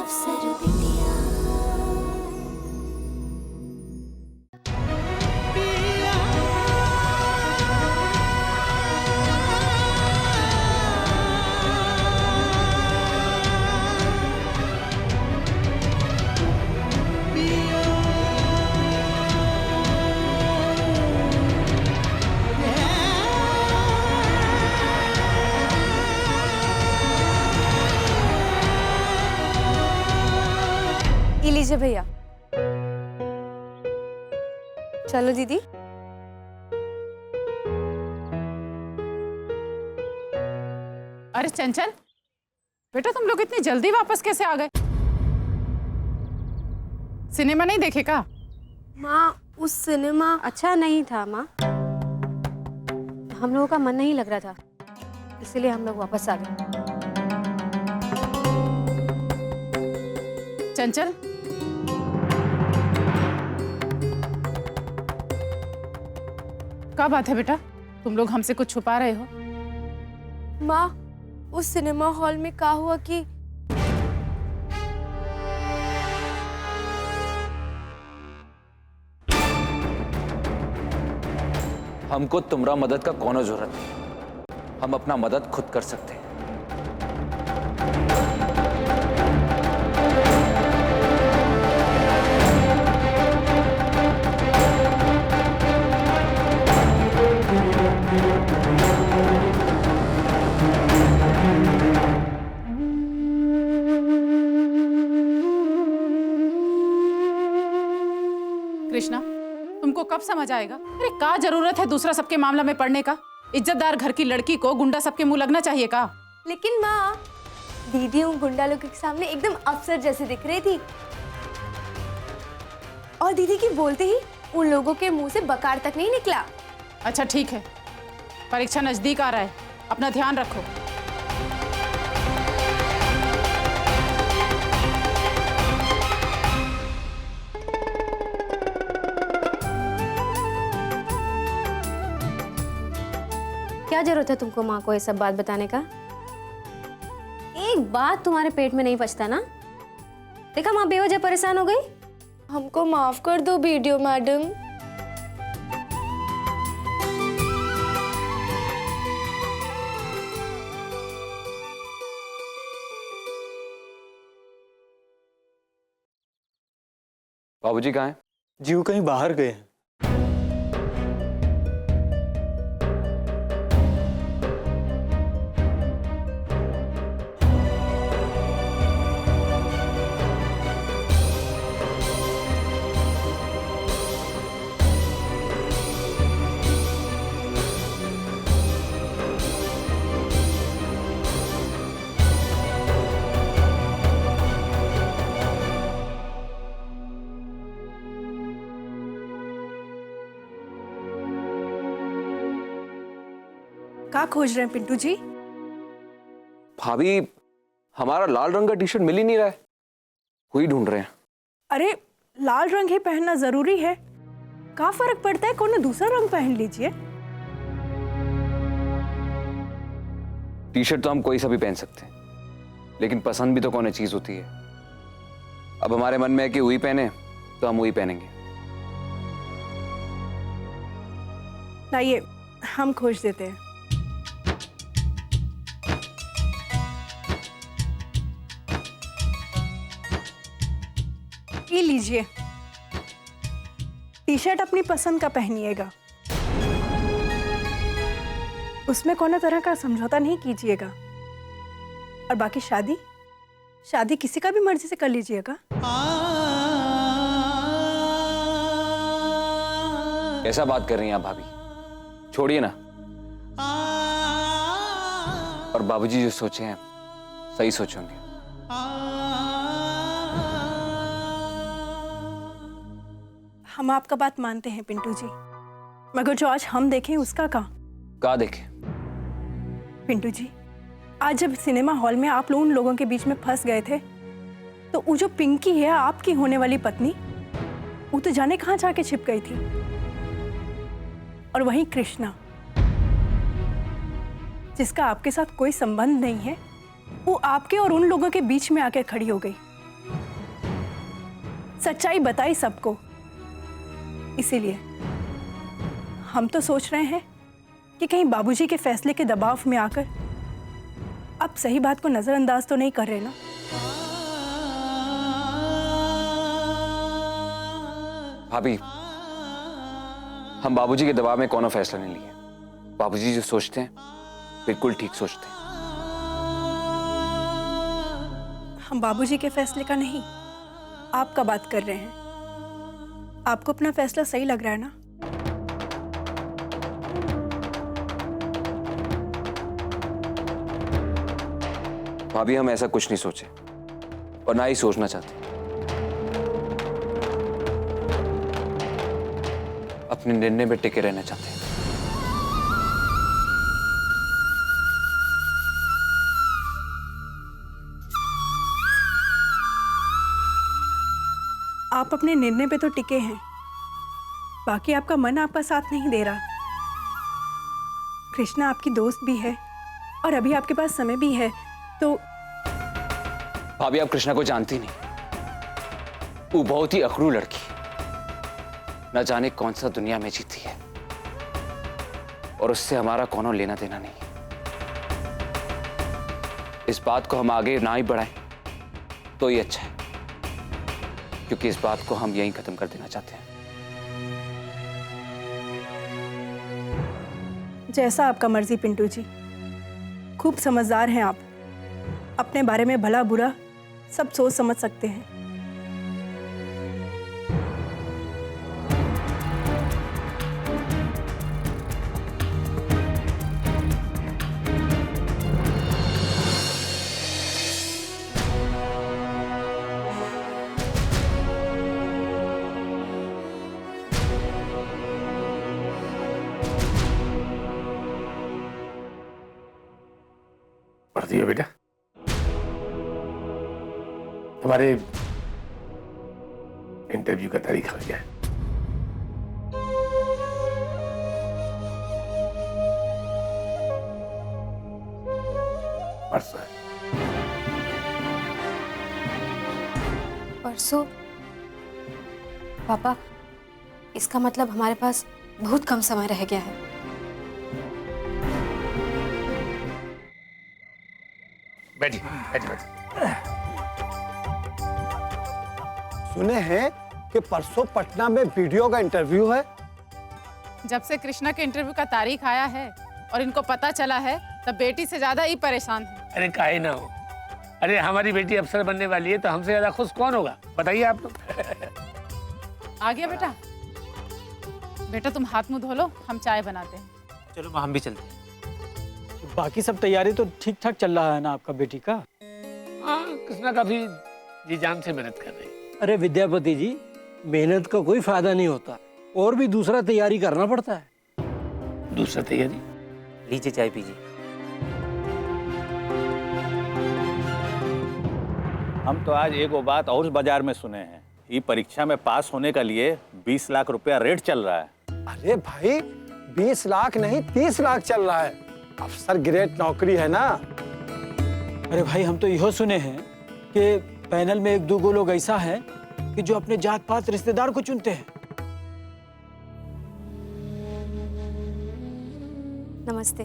अफसर बिटिया। ये लीजिए भैया। चलो दीदी। अरे चंचल, बेटा तुम लोग इतनी जल्दी वापस कैसे आ गए? सिनेमा नहीं देखे का? माँ उस सिनेमा अच्छा नहीं था माँ, हम लोगों का मन नहीं लग रहा था, इसीलिए हम लोग वापस आ गए। चंचल, क्या बात है बेटा? तुम लोग हमसे कुछ छुपा रहे हो? माँ उस सिनेमा हॉल में क्या हुआ कि हमको तुम्हारा मदद का कोनो जरूरत नहीं, हम अपना मदद खुद कर सकते हैं। कृष्णा, तुमको कब समझ आएगा? अरे क्या जरूरत है दूसरा सबके मामला में पड़ने का? इज्जतदार घर की लड़की को गुंडा सबके मुंह लगना चाहिए का? लेकिन माँ दीदी उन गुंडा लोगों के सामने एकदम अफसर जैसे दिख रही थी, और दीदी की बोलते ही उन लोगों के मुंह से बकार तक नहीं निकला। अच्छा ठीक है, परीक्षा नजदीक आ रहा है, अपना ध्यान रखो। क्या जरूरत है तुमको माँ को ये सब बात बताने का? एक बात तुम्हारे पेट में नहीं पचता ना? देखा माँ बेवजह परेशान हो गई। हमको माफ कर दो वीडियो मैडम। बाबूजी कहाँ हैं? जी वो कहीं बाहर गए हैं। क्या खोज रहे हैं पिंटू जी? भाभी, हमारा लाल रंग का टी शर्ट मिल ही नहीं रहा है, वही ढूंढ रहे हैं। अरे लाल रंग ही पहनना जरूरी है? क्या फर्क पड़ता है, कोनो दूसरा रंग पहन लीजिए। टी शर्ट तो हम कोई सा भी पहन सकते हैं, लेकिन पसंद भी तो कौन चीज होती है। अब हमारे मन में है कि वही पहने तो हम वही पहनेंगे। लाइए हम खोज देते हैं। ये लीजिए, टी शर्ट अपनी पसंद का पहनिएगा, उसमें कोनो तरह का समझौता नहीं कीजिएगा। और बाकी शादी शादी किसी का भी मर्जी से कर लीजिएगा। ऐसा बात कर रही हैं आप भाभी? छोड़िए ना। और बाबूजी जो सोचे हैं सही सोचे होंगे। हम आपका बात मानते हैं पिंटू जी, मगर जो आज हम देखें उसका का देखें? पिंटू जी, आज जब सिनेमा हॉल में आप लोग उन लोगों के बीच में फंस गए थे, तो वो जो पिंकी है आपकी होने वाली पत्नी, वो तो जाने कहाँ जाके छिप गई थी। और वहीं कृष्णा, जिसका आपके साथ कोई संबंध नहीं है, वो आपके और उन लोगों के बीच में आकर खड़ी हो गई सच्चाई बताई सबको। इसीलिए हम तो सोच रहे हैं कि कहीं बाबूजी के फैसले के दबाव में आकर आप सही बात को नजरअंदाज तो नहीं कर रहे ना? भाभी, हम बाबूजी के दबाव में कोनो फैसला नहीं लिए। बाबूजी जो सोचते हैं बिल्कुल ठीक सोचते हैं। हम बाबूजी के फैसले का नहीं, आपका बात कर रहे हैं। आपको अपना फैसला सही लग रहा है ना? भाभी, हम ऐसा कुछ नहीं सोचे और ना ही सोचना चाहते। अपने निर्णय में टिके रहना चाहते हैं। आप अपने निर्णय पे तो टिके हैं, बाकी आपका मन आपका साथ नहीं दे रहा। कृष्णा आपकी दोस्त भी है और अभी आपके पास समय भी है, तो भाभी, आप कृष्णा को जानती नहीं। वो बहुत ही अखरू लड़की है, न जाने कौन सा दुनिया में जीती है, और उससे हमारा कोनो लेना देना नहीं है। इस बात को हम आगे ना ही बढ़ाएं तो ये अच्छा है, क्योंकि इस बात को हम यहीं खत्म कर देना चाहते हैं। जैसा आपका मर्जी पिंटू जी। खूब समझदार हैं आप, अपने बारे में भला बुरा सब सोच समझ सकते हैं। पढ़ दिया बेटा? हमारे इंटरव्यू का तारीख आ गया है। परसों है। परसों? पापा, इसका मतलब हमारे पास बहुत कम समय रह गया है। बैठिए बैठिए बैठिए। सुने हैं कि परसों पटना में वीडियो का इंटरव्यू है। जब से कृष्णा के इंटरव्यू का तारीख आया है और इनको पता चला है, तब बेटी से ज्यादा ही परेशान है। अरे काहे ना हो, अरे हमारी बेटी अफसर बनने वाली है तो हमसे ज्यादा खुश कौन होगा, बताइए आप लोग। आ गया बेटा? बेटा तुम हाथ मुंह धो लो, हम चाय बनाते हैं। चलो माँ, हम भी चलते हैं। बाकी सब तैयारी तो ठीक ठाक चल रहा है ना आपका बेटी का? हाँ, कृष्णा काफी जी जान से मेहनत कर रही है। अरे विद्यापति जी, मेहनत का कोई फायदा नहीं होता, और भी दूसरा तैयारी करना पड़ता है। दूसरा तैयारी? लीजिए चाय पीजिए। हम तो आज एक वो बात और बाजार में सुने हैं, ये परीक्षा में पास होने के लिए 20 लाख रुपया रेट चल रहा है। अरे भाई, 20 लाख नहीं 30 लाख चल रहा है। अफसर ग्रेड नौकरी है ना। अरे भाई, हम तो यह सुने हैं कि पैनल में एक दो लोग ऐसा है कि जो अपने जात पात रिश्तेदार को चुनते हैं। नमस्ते।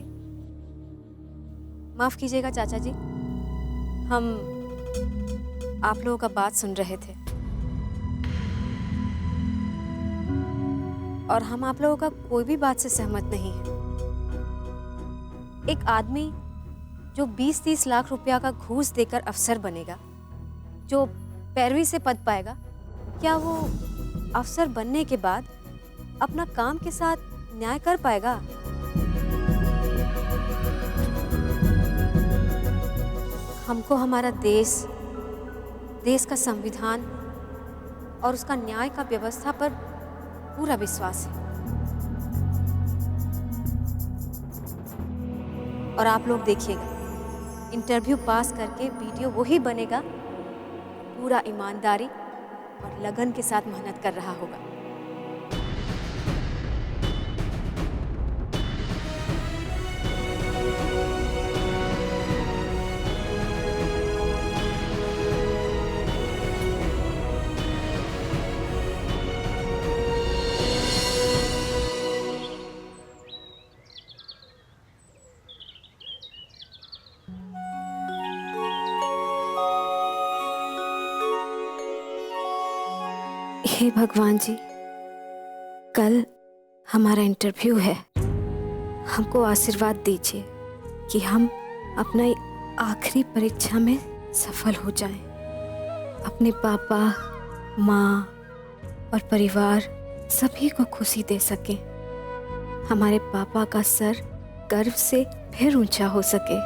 माफ कीजिएगा चाचा जी, हम आप लोगों का बात सुन रहे थे और हम आप लोगों का कोई भी बात से सहमत नहीं है। एक आदमी जो 20-30 लाख रुपया का घूस देकर अफसर बनेगा, जो पैरवी से पद पाएगा, क्या वो अफसर बनने के बाद अपना काम के साथ न्याय कर पाएगा? हमको हमारा देश का संविधान और उसका न्याय का व्यवस्था पर पूरा विश्वास है। और आप लोग देखिएगा, इंटरव्यू पास करके वीडियो वही बनेगा पूरा ईमानदारी और लगन के साथ मेहनत कर रहा होगा। हे भगवान जी, कल हमारा इंटरव्यू है। हमको आशीर्वाद दीजिए कि हम अपना आखिरी परीक्षा में सफल हो जाएं। अपने पापा, माँ और परिवार सभी को खुशी दे सकें। हमारे पापा का सर गर्व से फिर ऊंचा हो सके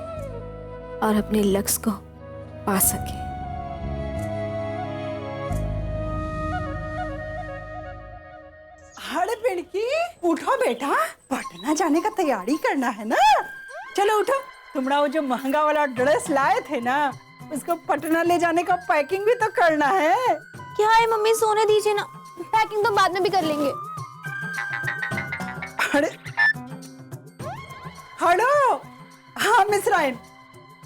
और अपने लक्ष्य को पा सके। अरे पिंकी, उठो बेटा, पटना जाने का तैयारी करना है ना। चलो उठो, तुमरा वो जो महंगा वाला ड्रेस लाए थे ना, उसको पटना ले जाने का पैकिंग भी तो करना है। क्या है मम्मी, सोने दीजिए ना, पैकिंग तो बाद में भी कर लेंगे। अरे हेलो, हाँ मिसराइन।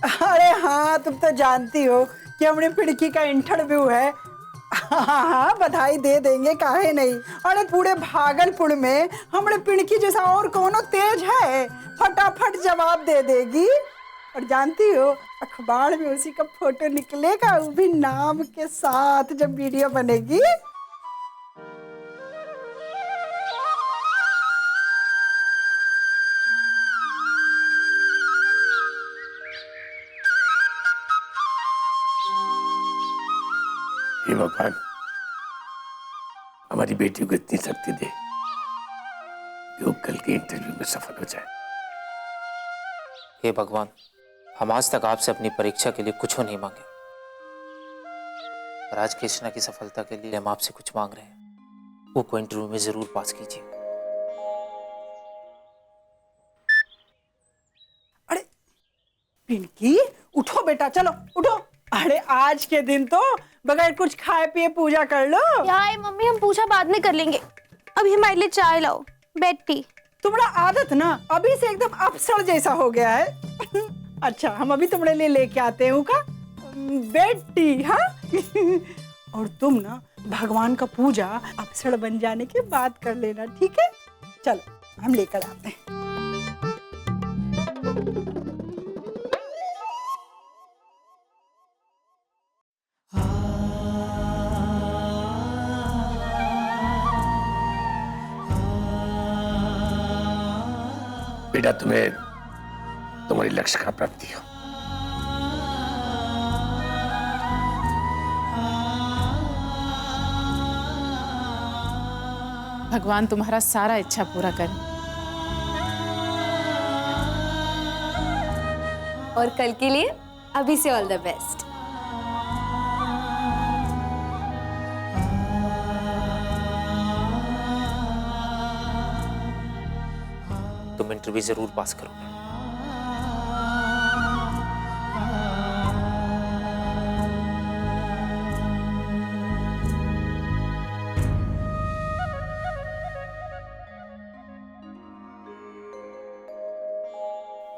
अरे हाँ, तुम तो जानती हो कि हमने पिड़की का इंटरव्यू है। हाँ, बधाई दे देंगे, काहे नहीं। अरे पूरे भागलपुर में हमरे पिड़की जैसा और कौनो तेज है, फटाफट जवाब दे देगी। और जानती हो, अखबार में उसी का फोटो निकलेगा, वो भी नाम के साथ, जब वीडियो बनेगी। हे भगवान, हमारी बेटी को इतनी शक्ति दे कि वो कल के इंटरव्यू में सफल हो जाए। हे भगवान, हम आज तक आपसे अपनी परीक्षा के लिए कुछ नहीं मांगे, पर आज कृष्णा की सफलता के लिए हम आपसे कुछ मांग रहे हैं। वो को इंटरव्यू में जरूर पास कीजिए। अरे पिंकी, उठो बेटा, चलो उठो। अरे आज के दिन तो बगैर कुछ खाए पिए पूजा कर लो। यार मम्मी, हम पूजा बाद में कर लेंगे, अभी हमारे लिए चाय लाओ, बेड टी। तुम्हारा आदत ना अभी से एकदम अफसर जैसा हो गया है। अच्छा, हम अभी तुम्हारे लिए लेके आते हैं का बेड टी। हाँ और तुम ना भगवान का पूजा अफसर बन जाने के बाद कर लेना, ठीक है? चलो हम लेकर आते हैं। बेटा, तुम्हें तुम्हारे लक्ष्य का प्राप्ति हो। भगवान तुम्हारा सारा इच्छा पूरा करे। और कल के लिए अभी से ऑल द बेस्ट। तुम इंटरव्यू जरूर पास करोगे।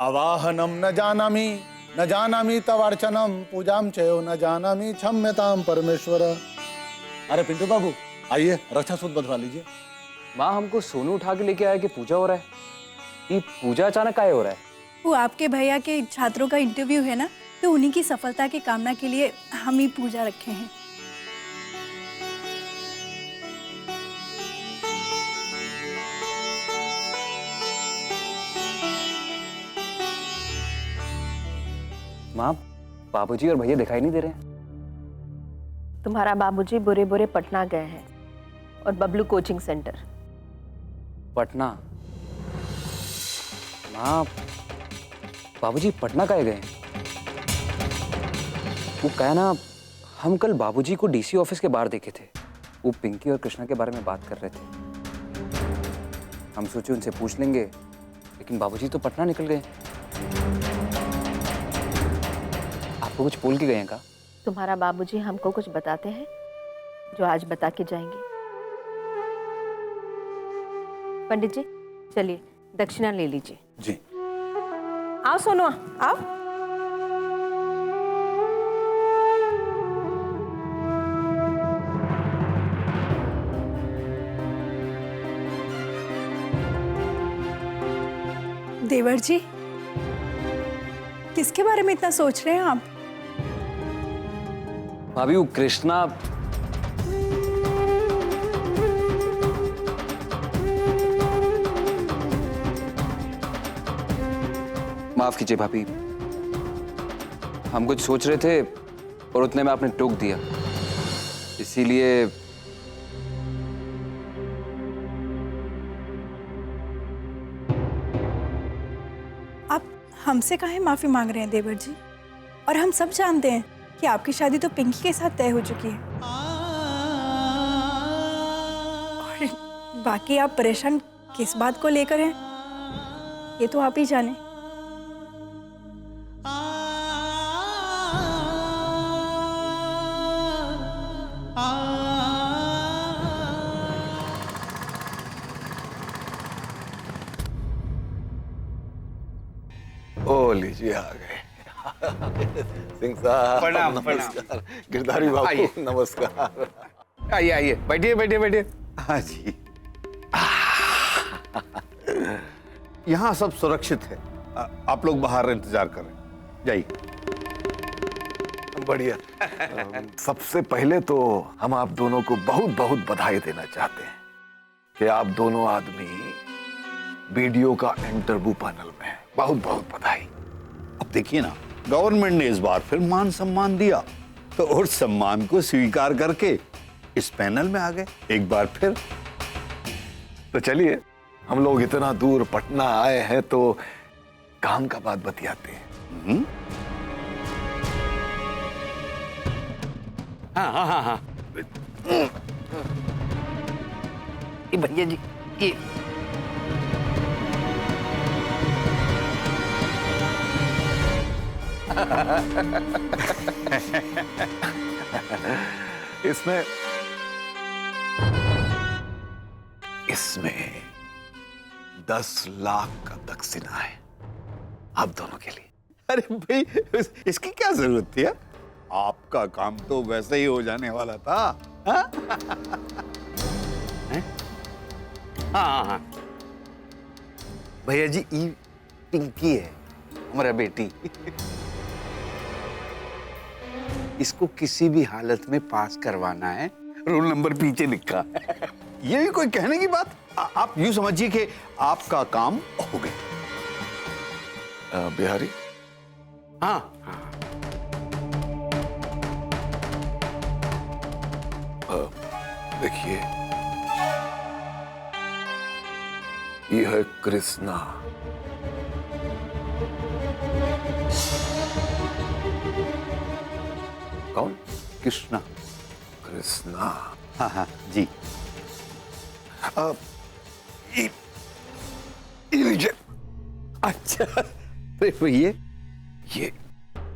अवाहनम न जानामि तवार्चनम पूजाम चयो न जानामि क्षम्यताम परमेश्वर। अरे पिंटू बाबू, आइए रक्षा सूत्र बंधवा लीजिए। माँ, हमको सोनू उठा के लेके आया कि पूजा हो रहा है। ये पूजा अचानक काहे हो रहा है? वो आपके भैया के छात्रों का इंटरव्यू है ना, तो उन्हीं की सफलता की कामना के लिए हम ही पूजा रखे हैं। माँ, बाबूजी और भैया दिखाई नहीं दे रहे हैं। तुम्हारा बाबूजी बुरे बुरे पटना गए हैं और बबलू कोचिंग सेंटर। पटना? माँ, बाबूजी पटना काहे गए? वो कहा ना, हम कल बाबूजी को डीसी ऑफिस के बाहर देखे थे। वो पिंकी और कृष्णा के बारे में बात कर रहे थे। हम सोचे उनसे पूछ लेंगे, लेकिन बाबूजी तो पटना निकल गए। आपको कुछ बोल के गए हैं क्या? तुम्हारा बाबूजी हमको कुछ बताते हैं जो आज बता के जाएंगे। पंडित जी, चलिए दक्षिणा ले लीजिए। जी। आओ सोनुआ, आओ। देवर जी, किसके बारे में इतना सोच रहे हैं आप? भाभी, वो कृष्णा माफ कीजिए भाभी, हम कुछ सोच रहे थे और उतने में आपने टोक दिया, इसीलिए। आप हमसे काहे माफी मांग रहे हैं देवर जी? और हम सब जानते हैं कि आपकी शादी तो पिंकी के साथ तय हो चुकी है। और बाकी आप परेशान किस बात को लेकर हैं, ये तो आप ही जाने। ओ लीजिए आ गए। सिंह साहब प्रणाम, नमस्कार। गिरधारी बाबू नमस्कार। आइए आइए, बैठिए बैठिए बैठिए। हाँ जी। यहाँ सब सुरक्षित है, आप लोग बाहर इंतजार करें, जाइए। बढ़िया। सबसे पहले तो हम आप दोनों को बहुत बहुत बधाई देना चाहते हैं कि आप दोनों आदमी वीडियो का इंटरव्यू पैनल में हैं। बहुत बहुत बधाई। अब देखिए ना, गवर्नमेंट ने इस बार फिर मान सम्मान दिया, तो उस सम्मान को स्वीकार करके इस पैनल में आ गए एक बार फिर। तो चलिए, हम लोग इतना दूर पटना आए हैं तो काम का बात बतियाते हैं। हाँ हाँ हाँ हाँ, ये भैया जी, ये इसमें इसमें 10 लाख का दक्षिणा है आप दोनों के लिए। अरे भाई, इसकी क्या जरूरत थी? आपका काम तो वैसे ही हो जाने वाला था। हाँ हाँ हाँ, भैया जी, ये पिंकी है हमारा बेटी। इसको किसी भी हालत में पास करवाना है, रोल नंबर पीछे लिखा है। ये भी कोई कहने की बात? आप यूं समझिए कि आपका काम हो गया। बिहारी, हाँ हाँ, देखिए, ये है कृष्णा। कौन? कृष्णा? कृष्णा, हाँ हाँ जी। ये लीजिए। अच्छा, तो ये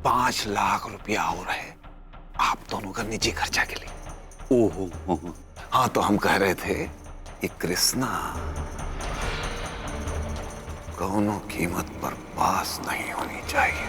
5 लाख रुपया और है आप दोनों का निजी खर्चा के लिए। ओहो, हाँ, तो हम कह रहे थे ये कृष्णा कौनों कीमत पर पास नहीं होनी चाहिए।